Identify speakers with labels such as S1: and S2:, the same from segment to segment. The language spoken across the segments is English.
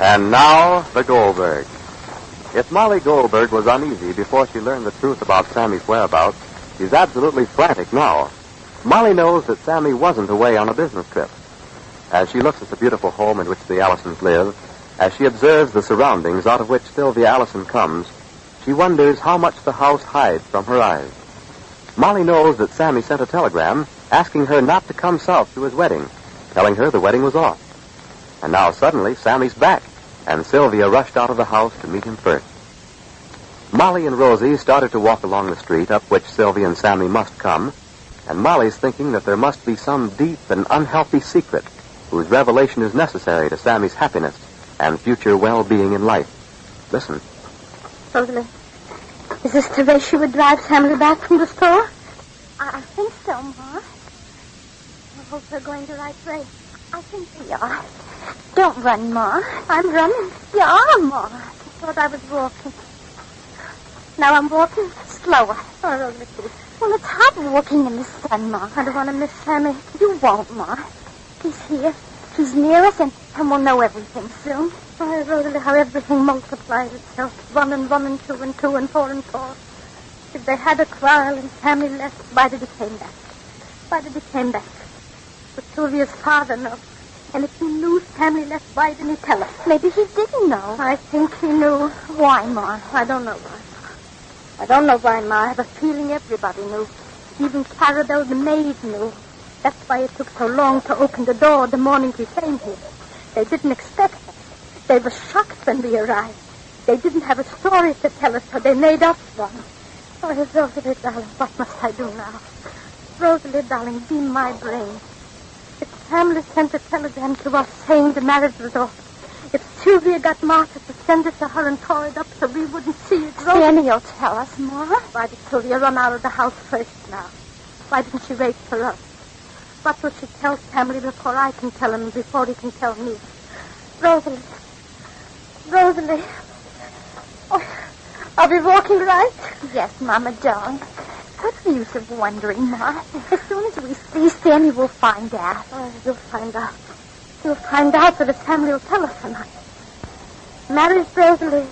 S1: And now, the Goldbergs. If Molly Goldberg was uneasy before she learned the truth about Sammy's whereabouts, she's absolutely frantic now. Molly knows that Sammy wasn't away on a business trip. As she looks at the beautiful home in which the Allisons live, as she observes the surroundings out of which Sylvia Allison comes, she wonders how much the house hides from her eyes. Molly knows that Sammy sent a telegram asking her not to come south to his wedding, telling her the wedding was off. And now suddenly Sammy's back, and Sylvia rushed out of the house to meet him first. Molly and Rosie started to walk along the street up which Sylvia and Sammy must come, and Molly's thinking that there must be some deep and unhealthy secret whose revelation is necessary to Sammy's happiness and future well-being in life. Listen.
S2: Rosalie, is this the way she would drive Sammy back from the store? I think so, Ma. I hope we're going the right way. I think we are. Don't run, Ma. I'm running. You are, Ma. I thought I was walking. Now I'm walking slower. Oh, Rosalie, please. Well, it's hot walking in the sun, Ma. I don't want to miss Sammy. You won't, Ma. He's here. He's near us, and we'll know everything soon. Oh, Rosalie, how everything multiplies itself. 1 and 1 and 2 and 2 and 4 and 4. If they had a quarrel and Sammy left, why did he came back? Why did he came back? Would Sylvia's father know? And if he knew Sammy left, why didn't he tell us? Maybe he didn't know. I think he knew. Why, Ma? I don't know why. I don't know why, Ma. I have a feeling everybody knew. Even Carabelle, the maid, knew. That's why it took so long to open the door the morning we came here. They didn't expect us. They were shocked when we arrived. They didn't have a story to tell us, so they made up one. Oh, Rosalie, darling, what must I do now? Rosalie, darling, be my brain. If Sammy sent a telegram to us saying the marriage was off, if Sylvia got Martha to send it to her and tore it up so we wouldn't see it, Rosalie, you'll tell us, Ma. Why did Sylvia run out of the house first now? Why didn't she wait for us? What will she tell Sammy before I can tell him and before he can tell me? Rosalie. Rosalie. Oh, are we walking right? Yes, Mama, darling. What's the use of wondering, Ma? As soon as we see Sammy, we'll find out. Oh, you'll find out. You'll find out that his family will tell us tonight. Marriage, Rosalie,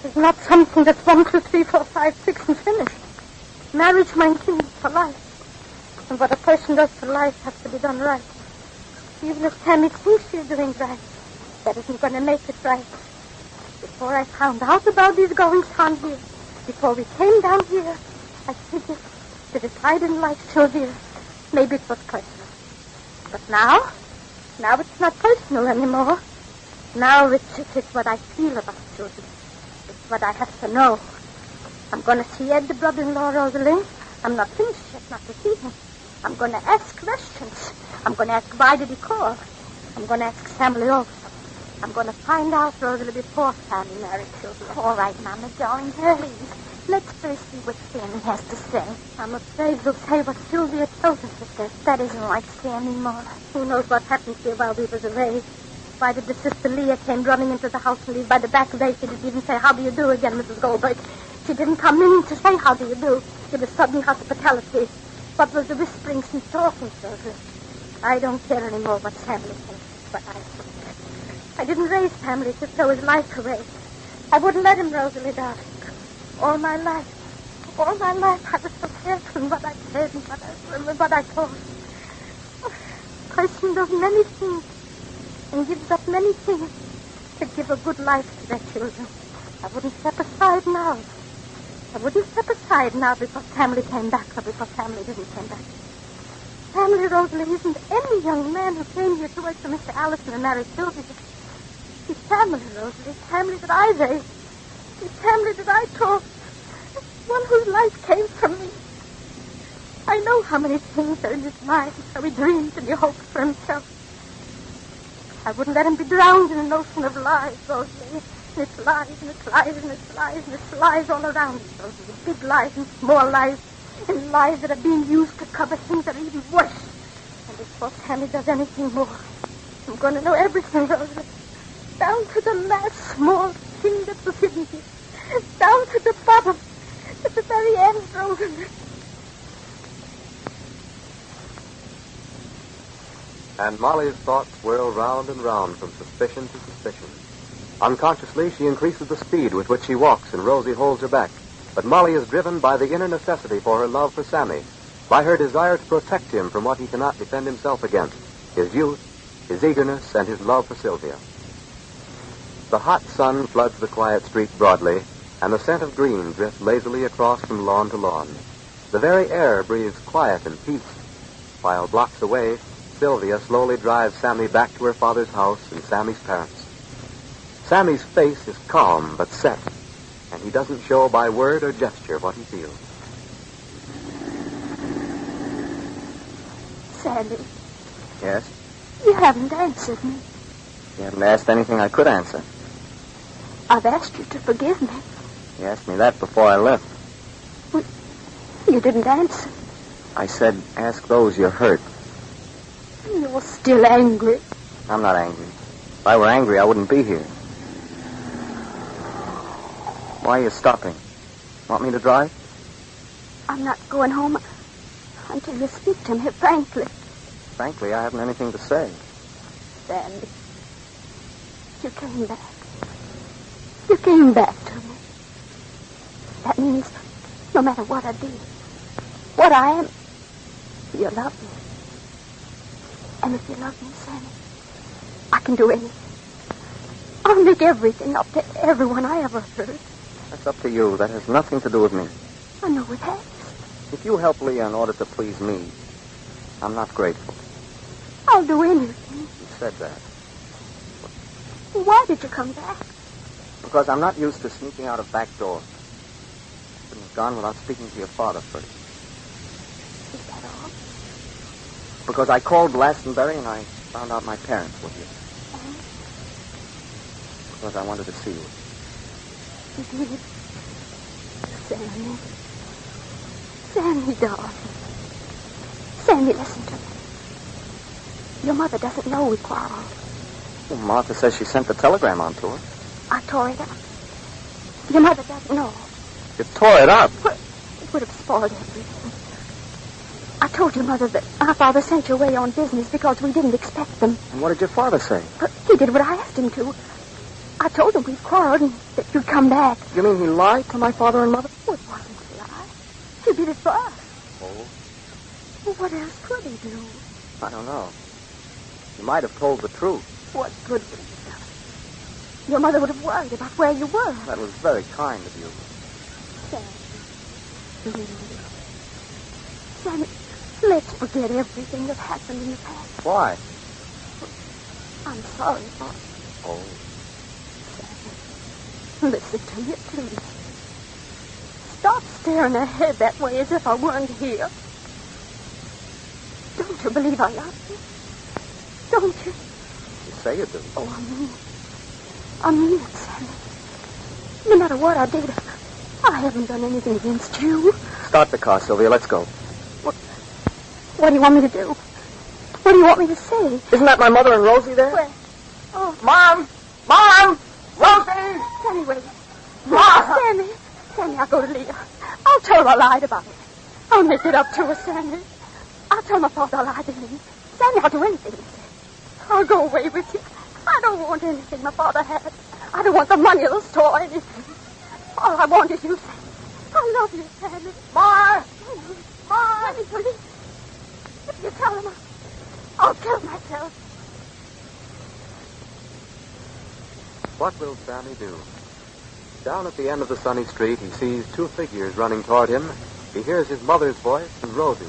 S2: is not something that's 1, 2, 3, 4, 5, 6 and finished. Marriage means for life. And what a person does for life has to be done right. Even if Sammy thinks she's doing right, that isn't going to make it right. Before I found out about these goings-on here, before we came down here, I figured that if I didn't like Sylvia, maybe it was personal. But now it's not personal anymore. Now it's what I feel about Sylvia. It's what I have to know. I'm going to see Ed, the brother-in-law, Rosalie. I'm not finished yet, not to see him. I'm going to ask questions. I'm going to ask why did he call. I'm going to ask Sammy also. I'm going to find out, Rosalie, before Sammy married Sylvia. All right, Mama, darling, please. Let's first see what Sammy has to say. I'm afraid he'll say what Sylvia tells us to say. That isn't like Sammy, Ma. Who knows what happened here while we was away? Why did the sister Leah came running into the house and leave by the back way? She didn't even say, how do you do again, Mrs. Goldberg. She didn't come in to say, how do you do. It was sudden hospitality. What was the whisperings and talking, Rosalie? I don't care anymore what Sammy thinks, but I think. I didn't raise Sammy to throw his life away. I wouldn't let him, Rosalie, darling. All my life I was so careful in what I said and what I thought. A person does many things and gives up many things to give a good life to their children. I wouldn't step aside now. I wouldn't step aside now because Sammy came back or because Sammy didn't come back. Sammy, Rosalie, isn't any young man who came here to work for Mr. Allison and married Sylvia. He's Sammy, Rosalie. Sammy that I raised. He's Sammy that I taught. One whose life came from me. I know how many things are in his mind, how he dreams and he hopes for himself. I wouldn't let him be drowned in an ocean of lies, Rosalie. And it's lies, and it's lies, and it's lies, and it's lies all around us, Rosalie. Big lies and small lies, and lies that are being used to cover things that are even worse. And before Sammy does anything more, I'm going to know everything, Rosalie. Down to the last small thing that was hidden here. Down to the bottom. At the very end, Rosalie.
S1: And Molly's thoughts whirl round and round from suspicion to suspicion. Unconsciously, she increases the speed with which she walks, and Rosie holds her back. But Molly is driven by the inner necessity for her love for Sammy, by her desire to protect him from what he cannot defend himself against, his youth, his eagerness, and his love for Sylvia. The hot sun floods the quiet street broadly, and the scent of green drifts lazily across from lawn to lawn. The very air breathes quiet and peace, while blocks away, Sylvia slowly drives Sammy back to her father's house and Sammy's parents. Sammy's face is calm but set, and he doesn't show by word or gesture what he feels.
S3: Sammy.
S4: Yes?
S3: You haven't answered me.
S4: You haven't asked anything I could answer.
S3: I've asked you to forgive me.
S4: You asked me that before I left.
S3: Well, you didn't answer.
S4: I said, ask those you're hurt.
S3: You're still angry.
S4: I'm not angry. If I were angry, I wouldn't be here. Why are you stopping? Want me to drive?
S3: I'm not going home until you speak to me frankly.
S4: Frankly, I haven't anything to say.
S3: Sandy, you came back. You came back to me. That means no matter what I did, what I am, you love me. And if you love me, Sammy, I can do anything. I'll make everything up to everyone I ever hurt.
S4: That's up to you. That has nothing to do with me.
S3: I know it has.
S4: If you help Leah in order to please me, I'm not grateful.
S3: I'll do anything.
S4: You said that.
S3: Why did you come back?
S4: Because I'm not used to sneaking out a back door. I couldn't have gone without speaking to your father first.
S3: Is that all?
S4: Because I called Glastonbury and I found out my parents were here.
S3: And
S4: Because I wanted to see you.
S3: you did. Sammy. Sammy, darling. Sammy, listen to me. Your mother doesn't know we quarreled.
S4: Well, Martha says she sent the telegram on to her.
S3: I tore it up. Your mother doesn't know.
S4: You tore it up?
S3: But it would have spoiled everything. I told your mother that our father sent you away on business because we didn't expect them.
S4: And what did your father say?
S3: But he did what I asked him to. I told him we'd quarreled and that you'd come back.
S4: You mean he lied to my father and mother?
S3: Well, it wasn't a lie. He did it for us.
S4: Oh?
S3: Well, what else could he do?
S4: I don't know. You might have told the truth.
S3: What good would it have done? Your mother would have worried about where you were.
S4: That was very kind of you.
S3: Sammy. Sammy, let's forget everything that happened in the past.
S4: Why?
S3: I'm sorry for it.
S4: Oh.
S3: Sammy, listen to me, please. Stop staring ahead that way as if I weren't here. Don't you believe I love you? Don't you?
S4: You say you do.
S3: Oh, I mean it, Sammy. No matter what I did, I haven't done anything against you.
S4: Start the car, Sylvia. Let's go.
S3: What do you want me to do? What do you want me to say?
S4: Isn't that my mother and Rosie there?
S3: Where? Oh.
S4: Mom! Mom! Rosie!
S3: Sammy, wait.
S4: Mom!
S3: Sammy, I'll go to Leah. I'll tell her I lied about it. I'll make it up to her, Sammy. I'll tell my father I lied to him. Sammy, I'll do anything he said. I'll go away with you. I don't want anything my father had. I don't want the money or the store or anything. All I want is you, Sammy. I love you, Sammy.
S4: Ma!
S3: Sammy, please. If you tell him, I'll kill myself.
S1: What will Sammy do? Down at the end of the sunny street, he sees two figures running toward him. He hears his mother's voice and Rosie's.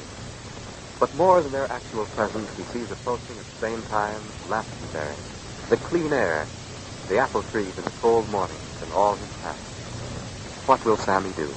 S1: But more than their actual presence, he sees approaching at the same time Glastonbury, the clean air, the apple trees in the cold mornings, and all his past. What will Sammy do?